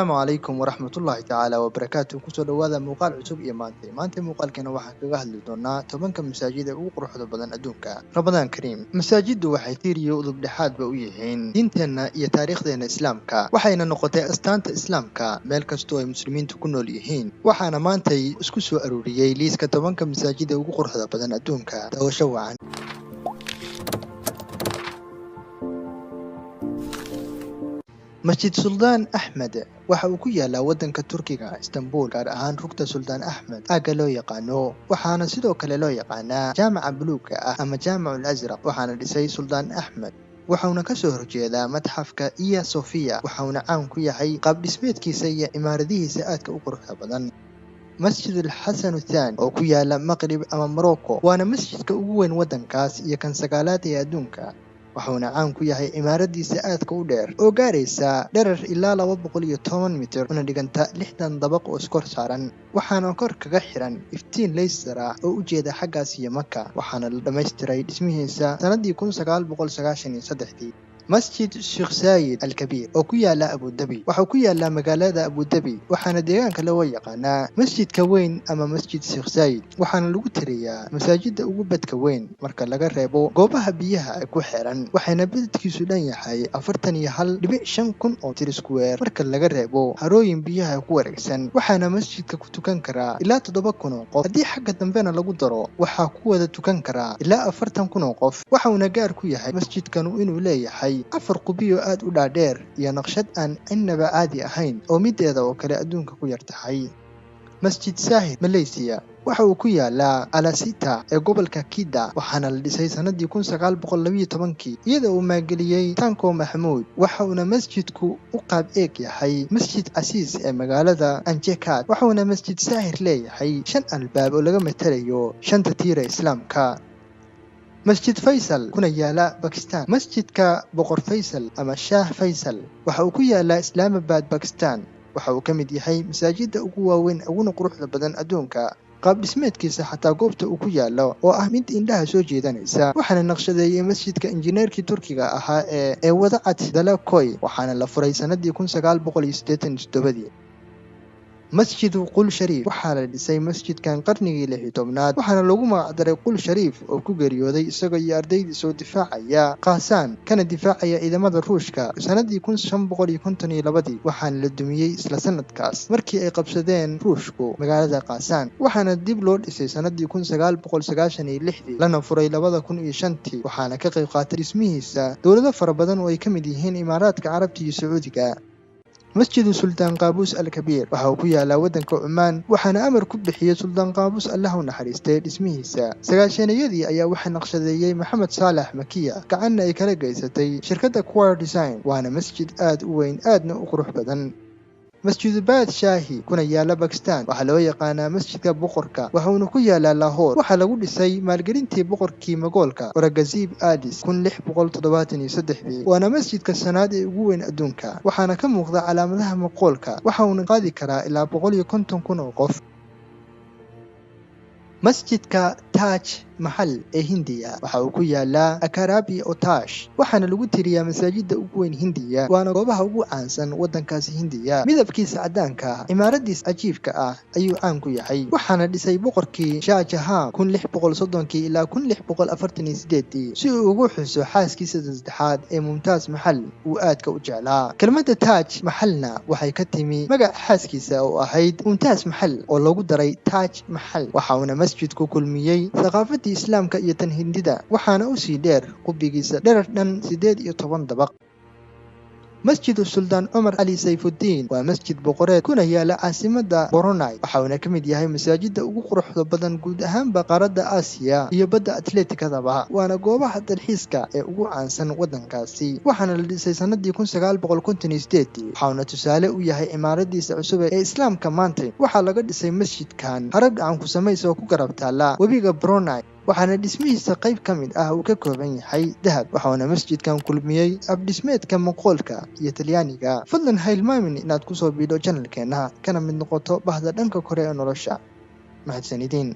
السلام عليكم ورحمة الله تعالى وبركاته كسو دوادا موقال عصوب iyo maanta muuqaalkeena waxaan kaga hadli doonaa tobanka masaajida ugu quruxda badan adduunka Ramadaan Kariim masaajidu waxay tiiriyo udub dhexaad ba u yihiin diinteena iyo taariikhdeena islaamka waxayna noqotay astaanta islaamka meel kasto ay muslimiintu ku nool yihiin waxaana maanta isku soo aruuriyay liiska tobanka masaajida ugu quruxda badan adduunka daawasho wacan Masjid Sultan Ahmed waxa uu ku yaalaa wadanka Turkiga Istanbul gaar ahaan rugta Sultan Ahmed aaga loo yaqaano waxaana sidoo kale loo yaqaanaa jaamaca buluuga ah ama jaamacul azraq waxaana dhisay Sultan Ahmed waxaana ka soo horjeedaa madxafka Hagia Sophia waxaana caan ku yahay qaab dhismeedkiisa iyo imaaradihiisa aadka u quruxda badan Masjid al-Hasan al-Thani oo ku yaala Maghrib ama Morocco waana masjidka ugu weyn wadankaas iyo kan sagaalaad ee adduunka waxaana caan ku yahay imaaradiisa aadka u dheer oo gaaraysa dherer ilaa 210 mitir una dhiganta 60 dabaq oo iskor saaran waxaana kor kaga xiran iftiin laser ah oo u jeeda xaggaas iyo Makka waxaana la dhameystiray dhismihiisa sanadii 1993 Masjid Sheikh Zayed Al-Kabir oo ku yaala Abu Dhabi waxa ku yaala magaalada Abu Dhabi waxaana deegaanka loo yaqaanaa masjidka weyn ama Masjid Sheikh Zayed waxaana lagu tiriyaa masaajida ugu badka weyn marka laga reebo goobaha biyaha ku xiran waxaana badkiisu dhan yahay 41.5 kun oo tir square marka laga reebo harooyin biyaha ku wareegsan waxaana masjidka ku tukan kara ilaa 7 kun oo qof hadii xagga dambena lagu daro waxa ku wada tukan kara ilaa 40 kun oo qof waxaana gaar ku yahay masjidkan inuu leeyahay afar qubiyo aad u dhaadheer iyo naqshad aan innaba caadi ahayn oo mideeda oo kale adduunka ku yartahay Masjid Sahid Malaysia waxa uu ku yaalaa Alasita ee gobolka Kedah waxaana la dhisay sanadii 1912 iyadoo uu maageliyay Tanko Mahmoud waxaana masjidku u qaab eeg yahay Masjid Aziz ee magaalada Anjekat waxaana Masjid Sahid leeyahay 5 albaab oo laga matalayo 5 tiir islaamka Masjid Faisal kuna yaala Pakistan masjidka Boqor Faisal ama Shah Faisal waxa uu ku yaalaa Islamabad Pakistan waxa uu kamid yahay masaajida ugu waaweyn uguna quruxda badan adduunka qaab dhismeedkiisa xataa goobta uu ku yaalo oo ah mid indhaha soo jeedanaysa waxaana naqshadeeyay masjidka injineerkii Turkiga ahaa ee Wadacad Dalakoy waxaana la furay sanadii 1987 Masjid Qul Sharif waxaa la dhisay masjidkan qarnigii 16aad waxaana lagu magac daray Qul Sharif oo ku geeriyooday isagoo iyo ardaydiisa oo difaacaya Qasan kana difaacaya ciidamada Ruushka sanadii 1552 waxaana la dumiyay isla sanadkaas markii ay qabsadeen Ruushku magaalada Qasan waxaana dib loo dhisay sanadii 1996 lana furay 2005 waxaana ka qayb qaatay dhismihiisa dawlado fara badan oo ay kamid yihiin Imaaraadka Carabta iyo Sacuudiga Masjid Sultan Qaboos Al-Kabir waxa uu ku yaalaa wadanka Oman waxaana amar ku bixiyay Sultan Qaboos Allah u naxariistay dhismihiisa sagaashanayadii ayaa waxa naqshadeeyay Maxamed Saalax Makiya gacanna ay kala geysatay shirkadda Quar Design waana masjid aad u weyn aadna u qurux badan Masjid Bad Shahi kuna yaala Pakistan waxa loo yaqaanaa masjidka boqorka waxaana ku yaala Lahore waxa lagu dhisay maalgelintii boqorkii Mogoolka Aurangzeb Adis 1673 waana masjidka sanaad ee ugu weyn adduunka waxaana ka muuqda calaamadaha Mogoolka waxaana qaadi karaa ilaa 150 kun oo qof Masjidka Taj Mahal ee Hindiya waxa uu ku yaalaa Akarabi Otash waxaana lagu tiriyaa masaajida ugu weyn Hindiya waana goobaha ugu caansan wadankaasi Hindiya midabkiisa cadaanka imaaradiis ajiibka ah ayuu caan ku yahay waxaana dhisay boqorkii Shah Jahan 1630 ilaa 1648 si uu ugu xuso xaaskiisa saddexaad ee Mumtaz Mahal uu aadka u jeclaa kelmadda Taj Mahalna waxay ka timi magac xaaskiisa oo ahayd Mumtaz Mahal oo lagu daray Taj Mahal waxaana masjidku kulmiyay thaqaafadii islaamka iyo tan Hindida waxaana u sii dheer qubigiisa dherer dhan 18 dabaq Masjid Sultan Umar Ali Saifuddin waa masjid boqoreed kuna yaala caasimada Brunei waxaana kamid yahay masaajida ugu quruxda badan guud ahaan qaaradda Aasiya iyo badda Atlantikada waana goobaha dalxiiska ee ugu caansan wadankaasi waxaana la dhisay sanadii 1958 waxaana tusaale u yahay imaaradiisa cusub ee islaamka maanta waxa laga dhisay masjidkan harag aan ku sameeyso ku garab taala wabiga Brunei waxaana dhismihiisa qayb kamid ah uu ka kooban yahay dahab waxaana masjidkan kulmiyay abdhismeedka Mogoolka iyo Talyaaniga fadlan ha ilmaamin inaad ku soo biidho channelkeena kana mid noqoto bahda dhanka kore ee nolosha mahadsanidin